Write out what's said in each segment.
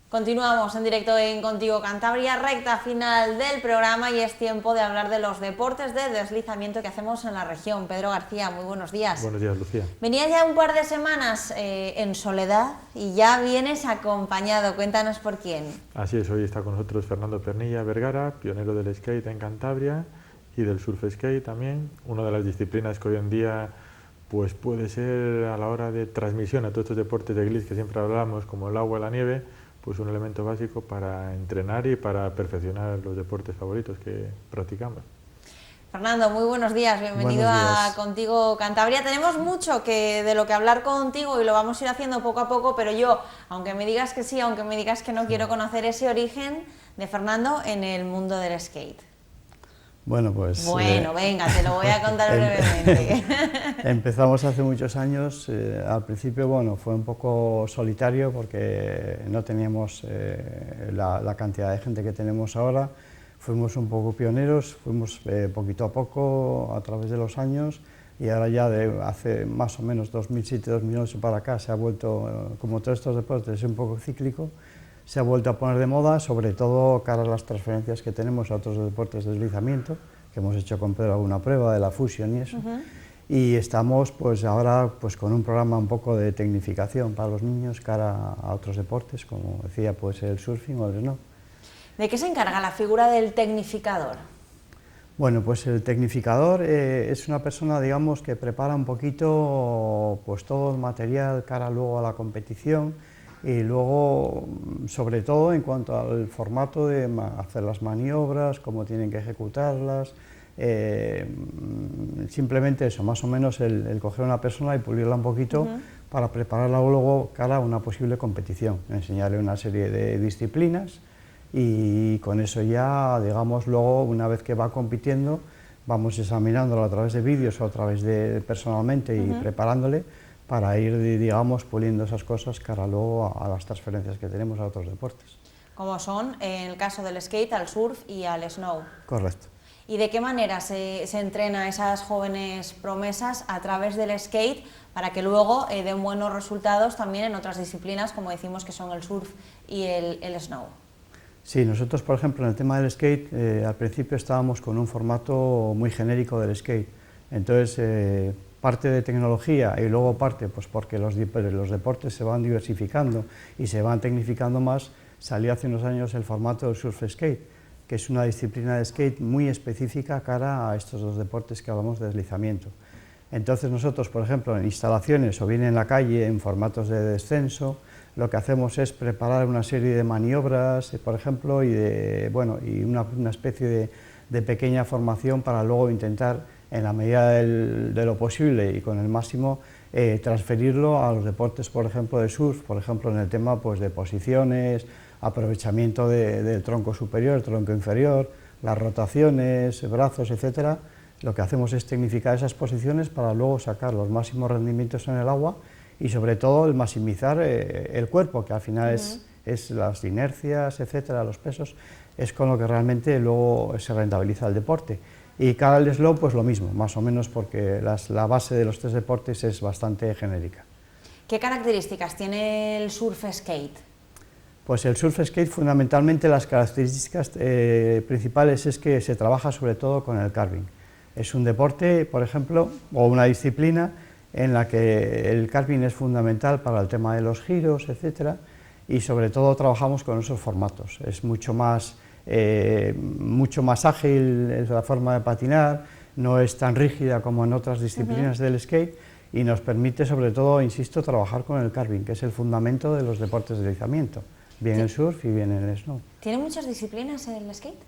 Continuamos en directo en Contigo Cantabria, recta final del programa y es tiempo de hablar de los deportes de deslizamiento que hacemos en la región. Pedro García, muy buenos días. Buenos días, Lucía. Venías ya un par de semanas en soledad y ya vienes acompañado. Cuéntanos por quién. Así es, hoy está con nosotros Fernando Pernilla Vergara, pionero del skate en Cantabria y del surf skate también, una de las disciplinas que hoy en día pues puede ser a la hora de transmisión a todos estos deportes de glitz que siempre hablamos, como el agua, la nieve, pues un elemento básico para entrenar y para perfeccionar los deportes favoritos que practicamos. Fernando, muy buenos días, bienvenido a Contigo Cantabria. Tenemos mucho de lo que hablar contigo y lo vamos a ir haciendo poco a poco, pero yo, aunque me digas que sí, aunque me digas que no, quiero conocer ese origen de Fernando en el mundo del skate. Bueno, pues... venga, te lo voy a contar brevemente. Empezamos hace muchos años, al principio fue un poco solitario porque no teníamos la cantidad de gente que tenemos ahora, fuimos un poco pioneros, fuimos poquito a poco a través de los años y ahora ya de hace más o menos 2007-2008 para acá se ha vuelto, como todos estos deportes, es un poco cíclico, se ha vuelto a poner de moda, sobre todo cara a las transferencias que tenemos a otros deportes de deslizamiento, que hemos hecho con Pedro alguna prueba de la fusión y eso. Y estamos pues ahora pues con un programa un poco de tecnificación para los niños cara a otros deportes, como decía, pues el surfing o el snow. ¿De qué se encarga la figura del tecnificador? Bueno, pues el tecnificador es una persona, digamos, que prepara un poquito pues todo el material cara luego a la competición y luego, sobre todo, en cuanto al formato de hacer las maniobras, cómo tienen que ejecutarlas, simplemente eso, más o menos el coger a una persona y pulirla un poquito para prepararla luego cara a una posible competición, enseñarle una serie de disciplinas y con eso ya, digamos, luego una vez que va compitiendo, vamos examinándolo a través de vídeos o a través de personalmente y preparándole para ir, digamos, puliendo esas cosas cara luego a las transferencias que tenemos a otros deportes. Como son, en el caso del skate, al surf y al snow. Correcto. ¿Y de qué manera se entrena a esas jóvenes promesas a través del skate para que luego den buenos resultados también en otras disciplinas, como decimos que son el surf y el snow? Sí, nosotros, por ejemplo, en el tema del skate, al principio estábamos con un formato muy genérico del skate. Entonces, parte de tecnología y luego parte, pues porque los deportes se van diversificando y se van tecnificando más, salió hace unos años el formato del surf skate, que es una disciplina de skate muy específica cara a estos dos deportes que hablamos de deslizamiento. Entonces nosotros, por ejemplo, en instalaciones o bien en la calle, en formatos de descenso, lo que hacemos es preparar una serie de maniobras, por ejemplo, y una especie de pequeña formación para luego intentar, en la medida de lo posible y con el máximo, transferirlo a los deportes, por ejemplo, de surf, por ejemplo, en el tema pues, de posiciones, aprovechamiento del tronco superior, tronco inferior, las rotaciones, brazos, etcétera. Lo que hacemos es tecnificar esas posiciones para luego sacar los máximos rendimientos en el agua y sobre todo el maximizar el cuerpo, que al final es las inercias, etcétera, los pesos, es con lo que realmente luego se rentabiliza el deporte. Y cara al slow, pues lo mismo, más o menos, porque la base de los tres deportes es bastante genérica. ¿Qué características tiene el surf skate? Pues el surf skate, fundamentalmente, las características principales es que se trabaja sobre todo con el carving. Es un deporte, por ejemplo, o una disciplina en la que el carving es fundamental para el tema de los giros, etcétera, y sobre todo trabajamos con esos formatos. Es mucho más ágil la forma de patinar, no es tan rígida como en otras disciplinas del skate y nos permite, sobre todo, insisto, trabajar con el carving, que es el fundamento de los deportes de deslizamiento, bien el surf y bien el snow. ¿Tiene muchas disciplinas el skate?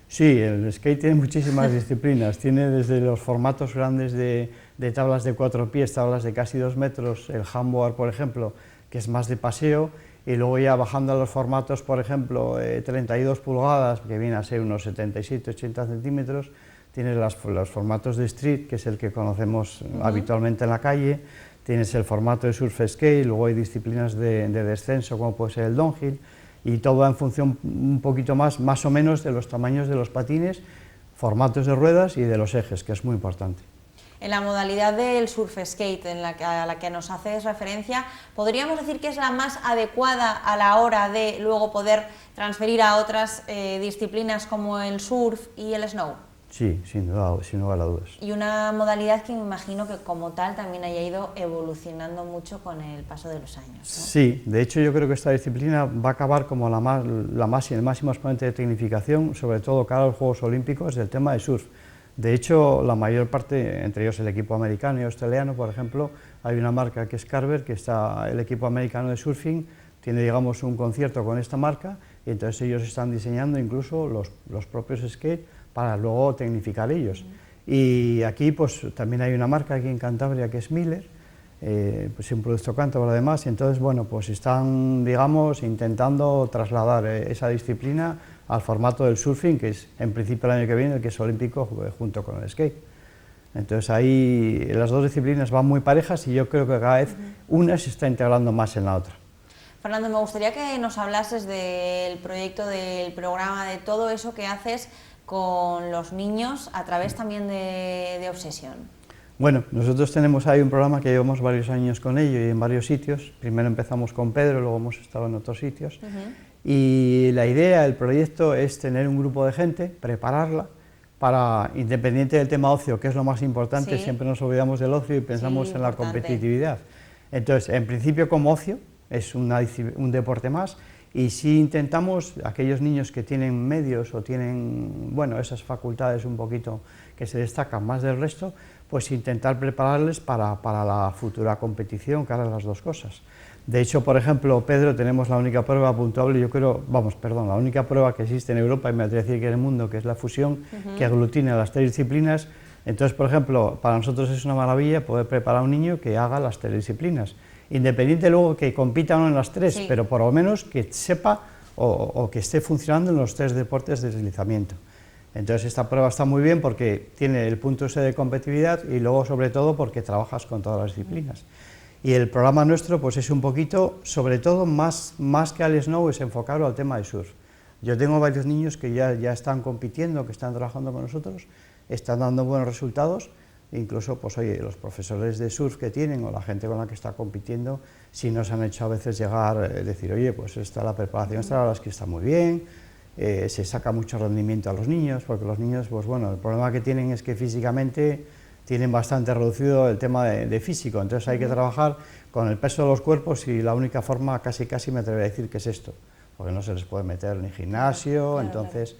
Sí, el skate tiene muchísimas disciplinas, tiene desde los formatos grandes de tablas de 4 pies, tablas de casi 2 metros, el handboard, por ejemplo, que es más de paseo, y luego ya bajando a los formatos, por ejemplo, 32 pulgadas, que viene a ser unos 77-80 centímetros, tienes los formatos de street, que es el que conocemos habitualmente en la calle, tienes el formato de surf skate, luego hay disciplinas de descenso, como puede ser el downhill, y todo va en función un poquito más o menos de los tamaños de los patines, formatos de ruedas y de los ejes, que es muy importante. En la modalidad del surf skate a la que nos haces referencia, ¿podríamos decir que es la más adecuada a la hora de luego poder transferir a otras disciplinas como el surf y el snow? Sí, sin lugar a dudas. Y una modalidad que me imagino que como tal también haya ido evolucionando mucho con el paso de los años, ¿no? Sí, de hecho yo creo que esta disciplina va a acabar como el máximo exponente de tecnificación, sobre todo cara a los Juegos Olímpicos, del tema de surf. De hecho, la mayor parte, entre ellos el equipo americano y australiano, por ejemplo, hay una marca que es Carver, que está el equipo americano de surfing, tiene, digamos, un concierto con esta marca, y entonces ellos están diseñando incluso los propios skate para luego tecnificar ellos. Y aquí pues también hay una marca aquí en Cantabria que es Miller, pues un producto cántabro además, y entonces bueno, pues están, digamos, intentando trasladar esa disciplina al formato del surfing, que es en principio el año que viene el que es olímpico junto con el skate. Entonces ahí las dos disciplinas van muy parejas y yo creo que cada vez una se está integrando más en la otra. Fernando, me gustaría que nos hablases del proyecto, del programa, de todo eso que haces con los niños a través también de Obsesión. Bueno, nosotros tenemos ahí un programa que llevamos varios años con ello y en varios sitios. Primero empezamos con Pedro, luego hemos estado en otros sitios. Y la idea, el proyecto es tener un grupo de gente, prepararla para, independiente del tema ocio, que es lo más importante, siempre nos olvidamos del ocio y pensamos en la competitividad. Entonces, en principio como ocio, es un deporte más. Y si intentamos, aquellos niños que tienen medios o tienen, bueno, esas facultades un poquito que se destacan más del resto, pues intentar prepararles para la futura competición, que hagan las dos cosas. De hecho, por ejemplo, Pedro, tenemos la única prueba puntuable, yo creo, la única prueba que existe en Europa, y me atrevo a decir que en el mundo, que es la fusión, que aglutina las tres disciplinas. Entonces, por ejemplo, para nosotros es una maravilla poder preparar a un niño que haga las tres disciplinas. Independiente luego que compita o no en las tres, pero por lo menos que sepa o que esté funcionando en los tres deportes de deslizamiento. Entonces esta prueba está muy bien porque tiene el punto ese de competitividad y luego sobre todo porque trabajas con todas las disciplinas. Y el programa nuestro pues es un poquito, sobre todo más que al snow, es enfocarlo al tema de surf. Yo tengo varios niños que ya están compitiendo, que están trabajando con nosotros, están dando buenos resultados. Incluso, pues oye, los profesores de surf que tienen o la gente con la que está compitiendo, sí nos han hecho a veces llegar, decir, oye, pues la preparación la verdad es que está muy bien, se saca mucho rendimiento a los niños, porque los niños, pues bueno, el problema que tienen es que físicamente tienen bastante reducido el tema de físico, entonces hay que trabajar con el peso de los cuerpos y la única forma, casi me atrevería a decir que es esto, porque no se les puede meter ni gimnasio, entonces,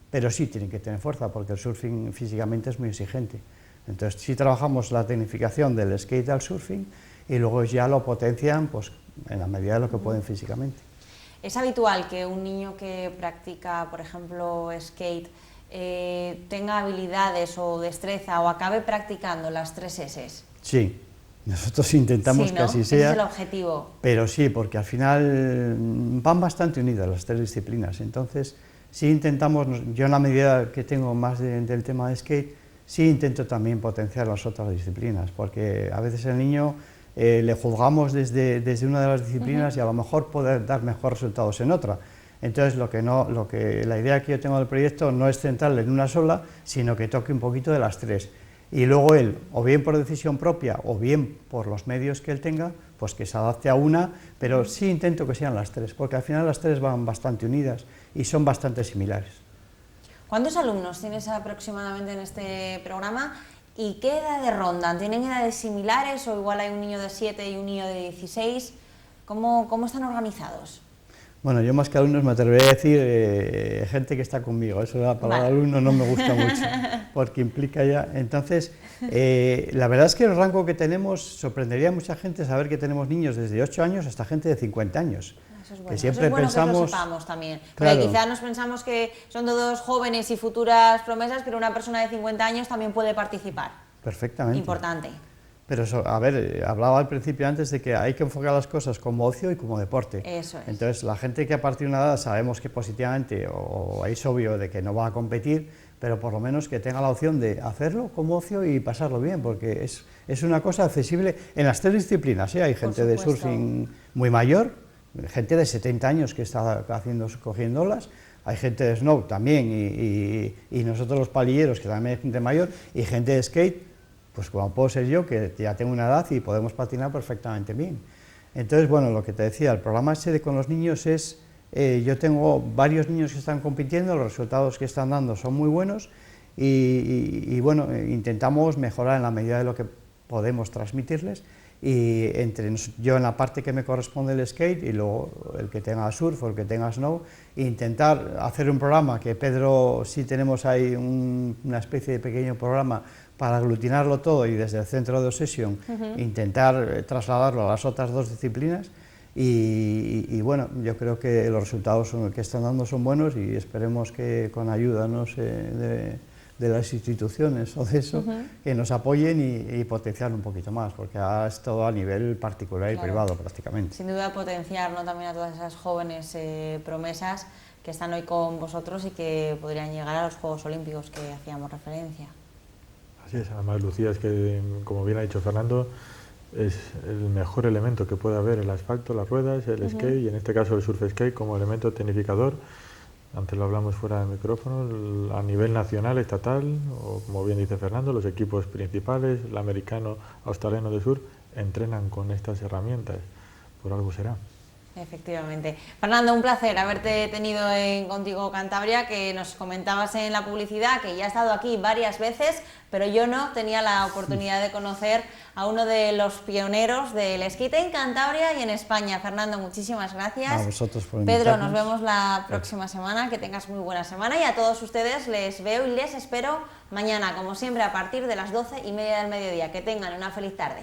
pero sí tienen que tener fuerza, porque el surfing físicamente es muy exigente. Entonces sí trabajamos la tecnificación del skate al surfing y luego ya lo potencian pues, en la medida de lo que pueden físicamente. ¿Es habitual que un niño que practica, por ejemplo, skate, tenga habilidades o destreza o acabe practicando las 3 S's? Sí, nosotros intentamos que así sea. Ese es el objetivo. Pero sí, porque al final van bastante unidas las tres disciplinas, entonces sí intentamos, yo en la medida que tengo más del tema de skate, sí intento también potenciar las otras disciplinas, porque a veces el niño le juzgamos desde una de las disciplinas y a lo mejor poder dar mejores resultados en otra. Entonces la idea que yo tengo del proyecto no es centrarle en una sola, sino que toque un poquito de las tres. Y luego él, o bien por decisión propia, o bien por los medios que él tenga, pues que se adapte a una, pero sí intento que sean las tres, porque al final las tres van bastante unidas y son bastante similares. ¿Cuántos alumnos tienes aproximadamente en este programa y qué edades rondan? ¿Tienen edades similares o igual hay un niño de 7 y un niño de 16? ¿Cómo están organizados? Bueno, yo más que alumnos me atrevería a decir gente que está conmigo, eso de la palabra alumno no me gusta mucho, porque implica ya, entonces, la verdad es que el rango que tenemos, sorprendería a mucha gente saber que tenemos niños desde 8 años hasta gente de 50 años. Eso es bueno, que siempre eso es bueno pensamos, que lo sepamos también, claro, porque quizás nos pensamos que son todos jóvenes y futuras promesas, pero una persona de 50 años también puede participar. Perfectamente. Importante. Pero eso, a ver, hablaba al principio antes de que hay que enfocar las cosas como ocio y como deporte. Eso es. Entonces, la gente que a partir de una edad sabemos que positivamente, o es obvio de que no va a competir, pero por lo menos que tenga la opción de hacerlo como ocio y pasarlo bien, porque es una cosa accesible en las tres disciplinas, ¿eh? Hay gente de surfing muy mayor, gente de 70 años que está cogiendo olas, hay gente de snow también, y nosotros los palilleros, que también hay gente mayor, y gente de skate, pues como puedo ser yo, que ya tengo una edad y podemos patinar perfectamente bien. Entonces, bueno, lo que te decía, el programa ese con los niños es, yo tengo varios niños que están compitiendo, los resultados que están dando son muy buenos y bueno, intentamos mejorar en la medida de lo que podemos transmitirles, y yo en la parte que me corresponde el skate y luego el que tenga surf o el que tenga snow, intentar hacer un programa que Pedro, sí tenemos ahí una especie de pequeño programa para aglutinarlo todo y desde el centro de Obsession intentar trasladarlo a las otras dos disciplinas y bueno, yo creo que los resultados que están dando son buenos y esperemos que con ayuda, no sé, de las instituciones o de eso, que nos apoyen y potenciar un poquito más, porque es todo a nivel particular y privado prácticamente. Sin duda potenciar, ¿no?, también a todas esas jóvenes promesas que están hoy con vosotros y que podrían llegar a los Juegos Olímpicos que hacíamos referencia. Así es, además Lucía, es que, como bien ha dicho Fernando, es el mejor elemento que puede haber: el asfalto, las ruedas, el skate y en este caso el surf skate como elemento tecnificador. Antes lo hablamos fuera del micrófono, a nivel nacional, estatal, o como bien dice Fernando, los equipos principales, el americano, australiano de surf, entrenan con estas herramientas, por algo será. Efectivamente. Fernando, un placer haberte tenido en Contigo Cantabria, que nos comentabas en la publicidad que ya ha estado aquí varias veces, pero yo no tenía la oportunidad de conocer a uno de los pioneros del skate en Cantabria y en España. Fernando, muchísimas gracias. A vosotros por invitarnos. Pedro, nos vemos la próxima semana, que tengas muy buena semana, y a todos ustedes les veo y les espero mañana, como siempre, a partir de las 12:30 del mediodía. Que tengan una feliz tarde.